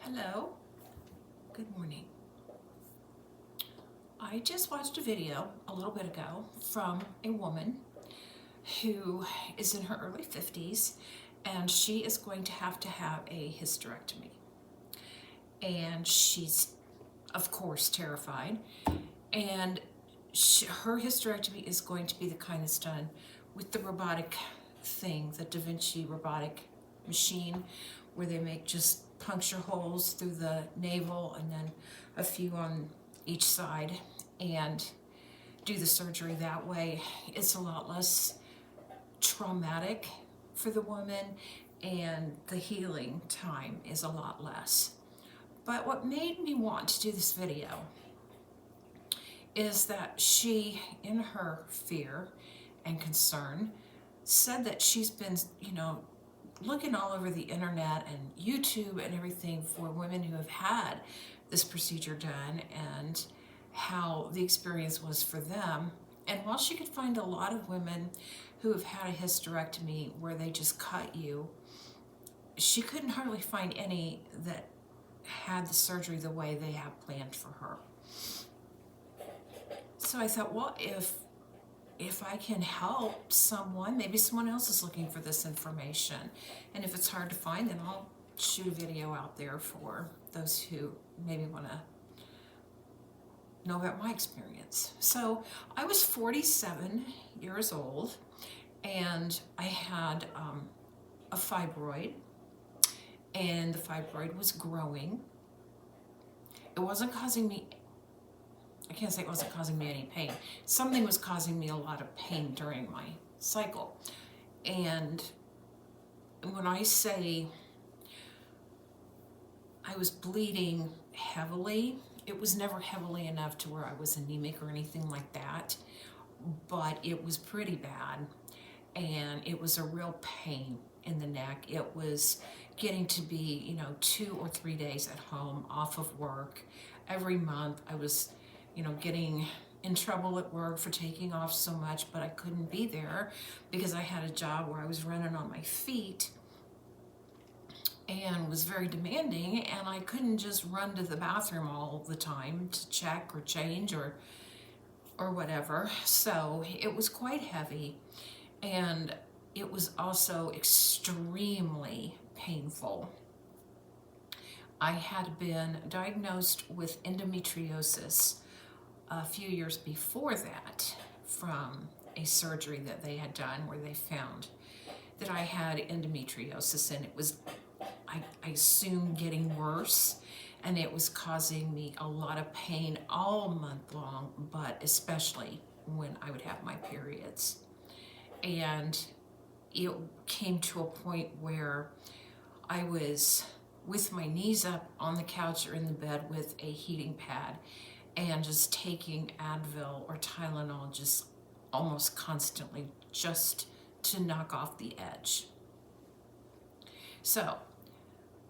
Hello, good morning. I just watched a video a little bit ago from a woman who is in her early 50s and she is going to have a hysterectomy. And she's, of course, terrified. And her hysterectomy is going to be the kind that's done with the robotic thing, the Da Vinci robotic machine, where they make just puncture holes through the navel and then a few on each side and do the surgery that way. It's a lot less traumatic for the woman and the healing time is a lot less. But what made me want to do this video is that she, in her fear and concern, said that she's been, looking all over the internet and YouTube and everything for women who have had this procedure done and how the experience was for them. And while she could find a lot of women who have had a hysterectomy where they just cut you, she couldn't hardly find any that had the surgery the way they have planned for her. So I thought, well, if I can help someone, maybe someone else is looking for this information. And if it's hard to find, then I'll shoot a video out there for those who maybe want to know about my experience. So I was 47 years old and I had a fibroid, and the fibroid was growing. It wasn't causing me, I can't say it wasn't causing me any pain. Something was causing me a lot of pain during my cycle. And when I say I was bleeding heavily, it was never heavily enough to where I was anemic or anything like that, but it was pretty bad. And it was a real pain in the neck. It was getting to be, 2 or 3 days at home off of work. Every month I was, getting in trouble at work for taking off so much, but I couldn't be there because I had a job where I was running on my feet and was very demanding, and I couldn't just run to the bathroom all the time to check or change or whatever. So it was quite heavy, and it was also extremely painful. I had been diagnosed with endometriosis a few years before that from a surgery that they had done where they found that I had endometriosis, and it was, I assume, getting worse, and it was causing me a lot of pain all month long, but especially when I would have my periods. And it came to a point where I was with my knees up on the couch or in the bed with a heating pad and just taking Advil or Tylenol just almost constantly just to knock off the edge. So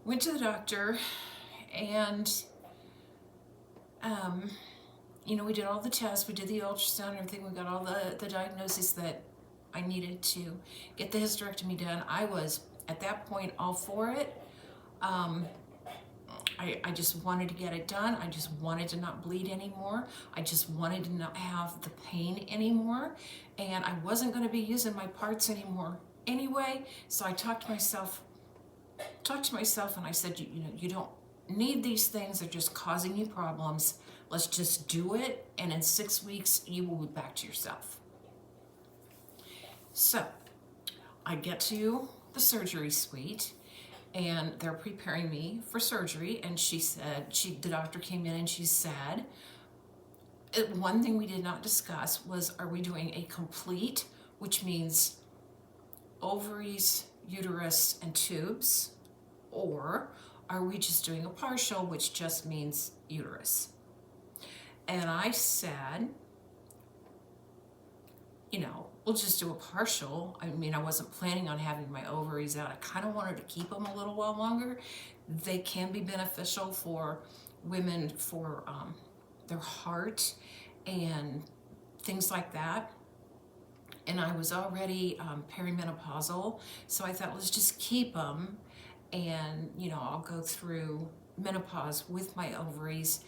went to the doctor, and we did all the tests, we did the ultrasound and everything, we got all the diagnoses that I needed to get the hysterectomy done. I was at that point all for it. I just wanted to get it done. I just wanted to not bleed anymore. I just wanted to not have the pain anymore. And I wasn't going to be using my parts anymore anyway. So I talked to myself and I said, you don't need these things. They're just causing you problems. Let's just do it. And in 6 weeks, you will be back to yourself. So I get to the surgery suite and they're preparing me for surgery, and the doctor came in and she said, one thing we did not discuss was, are we doing a complete, which means ovaries, uterus, and tubes, or are we just doing a partial, which just means uterus? And I said, we'll just do a partial. I mean, I wasn't planning on having my ovaries out. I kind of wanted to keep them a little while longer. They can be beneficial for women for their heart and things like that. And I was already perimenopausal, so I thought, let's just keep them, and I'll go through menopause with my ovaries,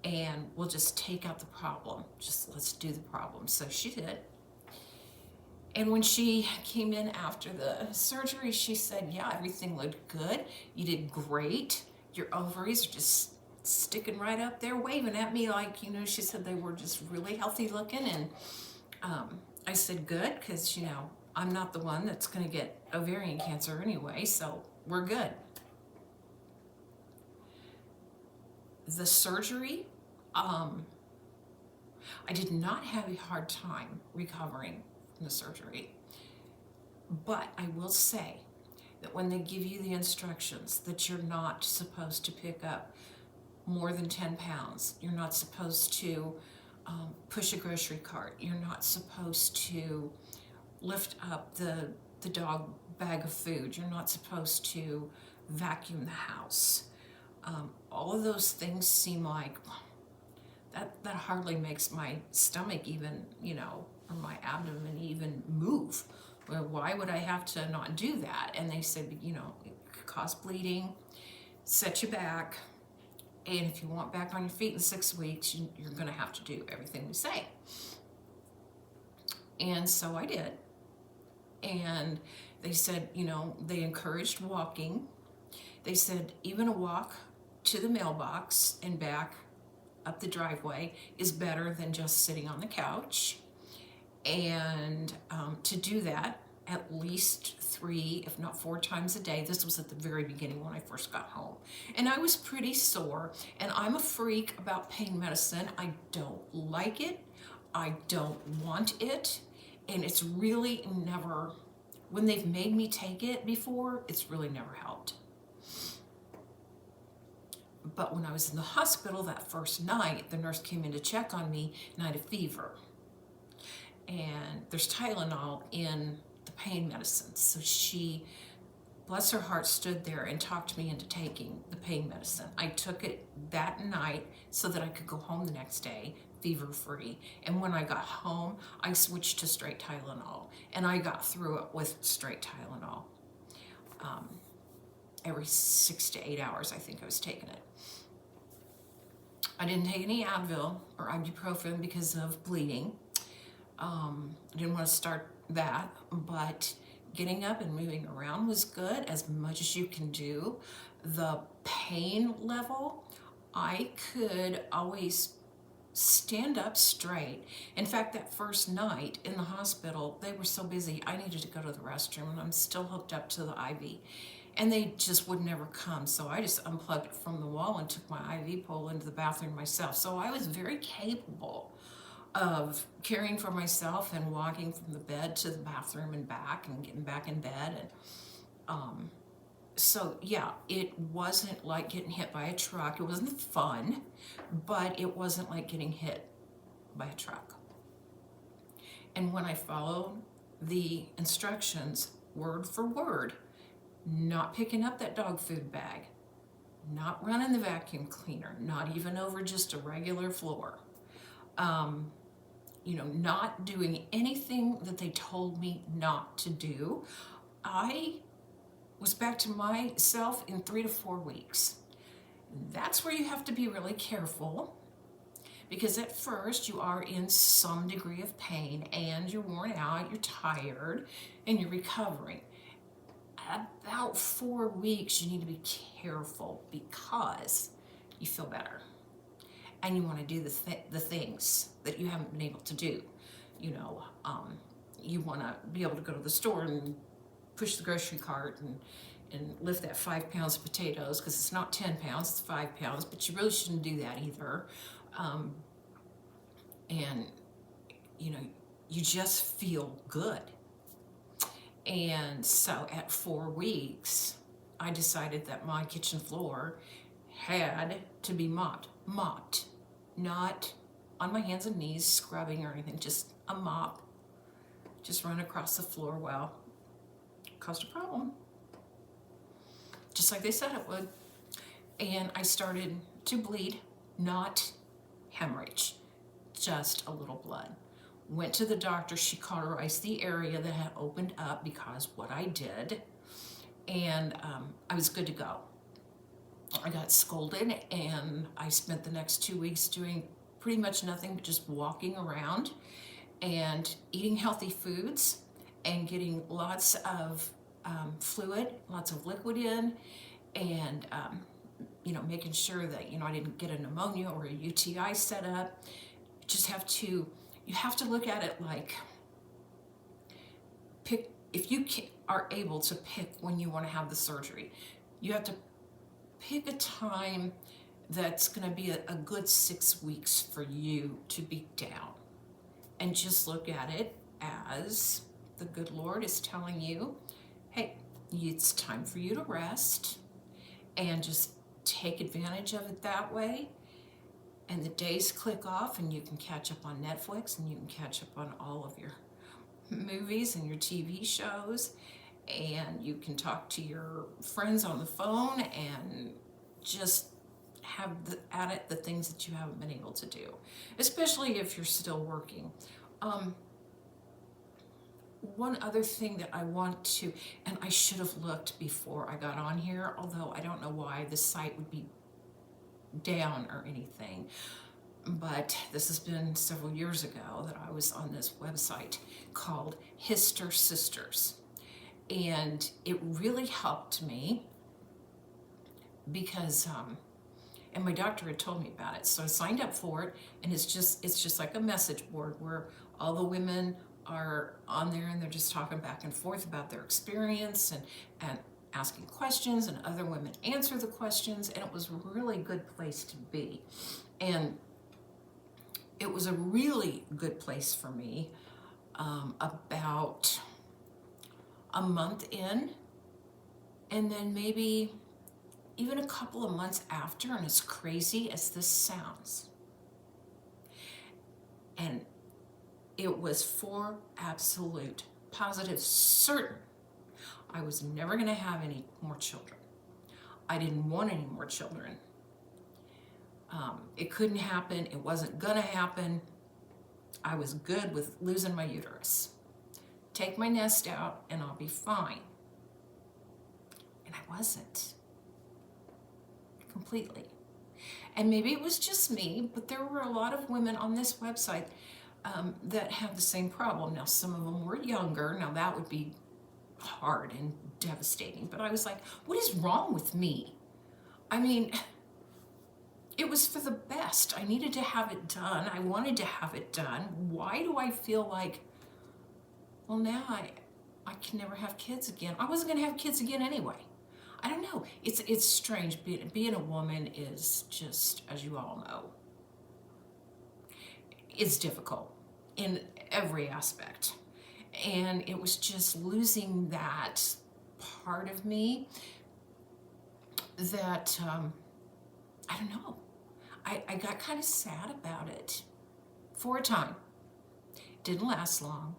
and we'll just take out the problem. Just let's do the problem. So she did. And when she came in after the surgery, she said, yeah, everything looked good. You did great. Your ovaries are just sticking right up there, waving at me like, you know, she said they were just really healthy looking. And I said, good, because, you know, I'm not the one that's going to get ovarian cancer anyway, so we're good. The surgery, I did not have a hard time recovering from the surgery, but I will say that when they give you the instructions that you're not supposed to pick up more than 10 pounds, you're not supposed to push a grocery cart, you're not supposed to lift up the dog bag of food, you're not supposed to vacuum the house. All of those things seem like, that hardly makes my stomach even, you know, or my abdomen even move. Well, why would I have to not do that? And they said, you know, it could cause bleeding, set you back, and if you want back on your feet in 6 weeks, you're going to have to do everything we say. And so I did. And they said, you know, they encouraged walking. They said even a walk to the mailbox and back up the driveway is better than just sitting on the couch. And to do that at least 3, if not 4 times a day. This was at the very beginning when I first got home. And I was pretty sore, and I'm a freak about pain medicine. I don't like it. I don't want it. And it's really never, when they've made me take it before, it's really never helped. But when I was in the hospital that first night, the nurse came in to check on me, and I had a fever. And there's Tylenol in the pain medicine. So she, bless her heart, stood there and talked me into taking the pain medicine. I took it that night so that I could go home the next day fever-free. And when I got home, I switched to straight Tylenol. And I got through it with straight Tylenol. Every 6 to 8 hours, I think I was taking it. I didn't take any Advil or ibuprofen because of bleeding. I didn't want to start that, but getting up and moving around was good, as much as you can do. The pain level, I could always stand up straight. In fact, that first night in the hospital, they were so busy, I needed to go to the restroom, and I'm still hooked up to the IV. And they just would never come, so I just unplugged it from the wall and took my IV pole into the bathroom myself. So I was very capable of caring for myself and walking from the bed to the bathroom and back and getting back in bed. And so yeah, it wasn't like getting hit by a truck. It wasn't fun, but it wasn't like getting hit by a truck. And when I followed the instructions word for word, not picking up that dog food bag, not running the vacuum cleaner, not even over just a regular floor, you know, not doing anything that they told me not to do, I was back to myself in 3 to 4 weeks. That's where you have to be really careful, because at first you are in some degree of pain and you're worn out, you're tired, and you're recovering. About 4 weeks, you need to be careful because you feel better. And you want to do the things that you haven't been able to do. You know, you want to be able to go to the store and push the grocery cart and lift that 5 pounds of potatoes, because it's not 10 pounds, it's 5 pounds, but you really shouldn't do that either. And, you know, you just feel good. And so at 4 weeks, I decided that my kitchen floor had to be mopped, not on my hands and knees scrubbing or anything, just a mop, just run across the floor. Well, caused a problem, just like they said it would. And I started to bleed, not hemorrhage, just a little blood. Went to the doctor, she cauterized the area that had opened up because what I did, and I was good to go. I got scolded, and I spent the next 2 weeks doing pretty much nothing but just walking around and eating healthy foods and getting lots of fluid, lots of liquid in, and making sure that I didn't get a pneumonia or a UTI set up. You have to look at it like, pick, if you are able to pick when you want to have the surgery, you have to pick a time that's going to be a good 6 weeks for you to be down, and just look at it as the good Lord is telling you, hey, it's time for you to rest, and just take advantage of it that way. And the days click off, and you can catch up on Netflix, and you can catch up on all of your movies and your TV shows, and you can talk to your friends on the phone and just have at it the things that you haven't been able to do, especially if you're still working. One other thing that I want to, and I should have looked before I got on here, although I don't know why the site would be down or anything, but this has been several years ago that I was on this website called Hysterectomy, and it really helped me because and my doctor had told me about it, so I signed up for it, and it's just like a message board where all the women are on there, and they're just talking back and forth about their experience and asking questions, and other women answer the questions, and it was a really good place to be. And it was a really good place for me about a month in, and then maybe even a couple of months after, and as crazy as this sounds. And it was for absolute, positive, certain I was never going to have any more children. I didn't want any more children. It couldn't happen. It wasn't going to happen. I was good with losing my uterus. Take my nest out and I'll be fine. And I wasn't. Completely. And maybe it was just me, but there were a lot of women on this website that have the same problem. Now, some of them were younger. Now, that would be hard and devastating. But I was like, what is wrong with me? I mean, it was for the best. I needed to have it done. I wanted to have it done. Why do I feel like, well, now I can never have kids again? I wasn't going to have kids again anyway. I don't know. It's strange. Being a woman is just, as you all know, it's difficult in every aspect. And it was just losing that part of me that, I don't know. I got kind of sad about it for a time. Didn't last long.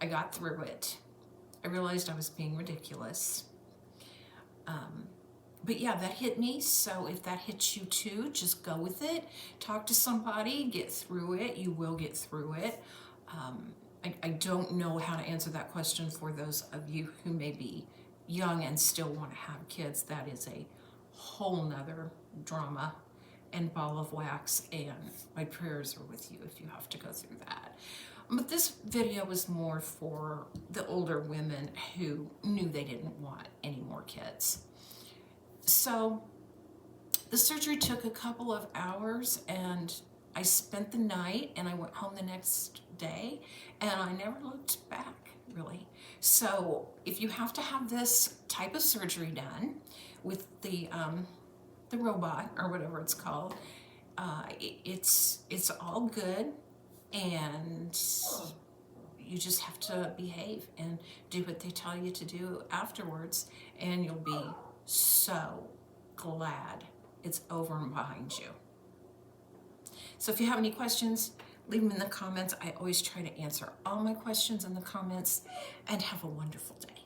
I got through it. I realized I was being ridiculous. But yeah, that hit me. So if that hits you too, just go with it. Talk to somebody, get through it. You will get through it. I don't know how to answer that question for those of you who may be young and still want to have kids. That is a whole nother drama and ball of wax, and my prayers are with you if you have to go through that. But this video was more for the older women who knew they didn't want any more kids. So the surgery took a couple of hours, and I spent the night, and I went home the next day, and I never looked back, really. So if you have to have this type of surgery done with the robot, or whatever it's called, it's all good, and you just have to behave and do what they tell you to do afterwards, and you'll be so glad it's over and behind you. So if you have any questions, leave them in the comments. I always try to answer all my questions in the comments, and have a wonderful day.